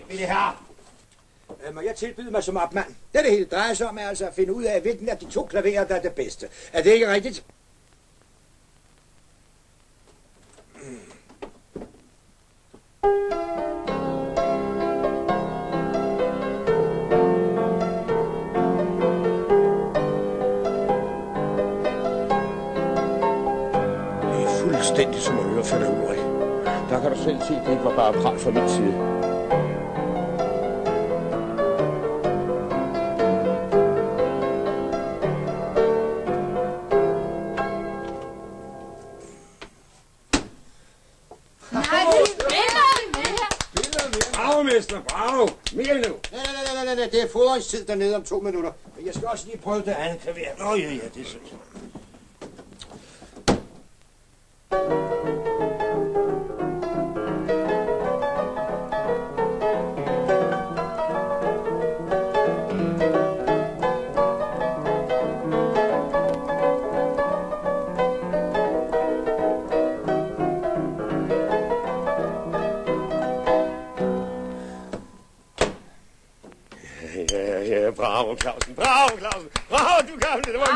Mine herrer, må jeg tilbyde mig som opmand? Det hele drejer sig om, er altså at finde ud af, hvilken af de to klaverer, der er det bedste. Er det ikke rigtigt? Fuldstændig som at høre for det Ulrik. Der kan du selv se, det ikke var bare prat fra min side. Bravo, mester, bravo. Mere nu. Nej, det er fodringstid dernede om 2 minutter. Jeg skal også lige prøve det andet klaver. Nå ja, det er sådan. Ja, bravo, Clausen. Bravo, Clausen. Bravo, du gamle. Det var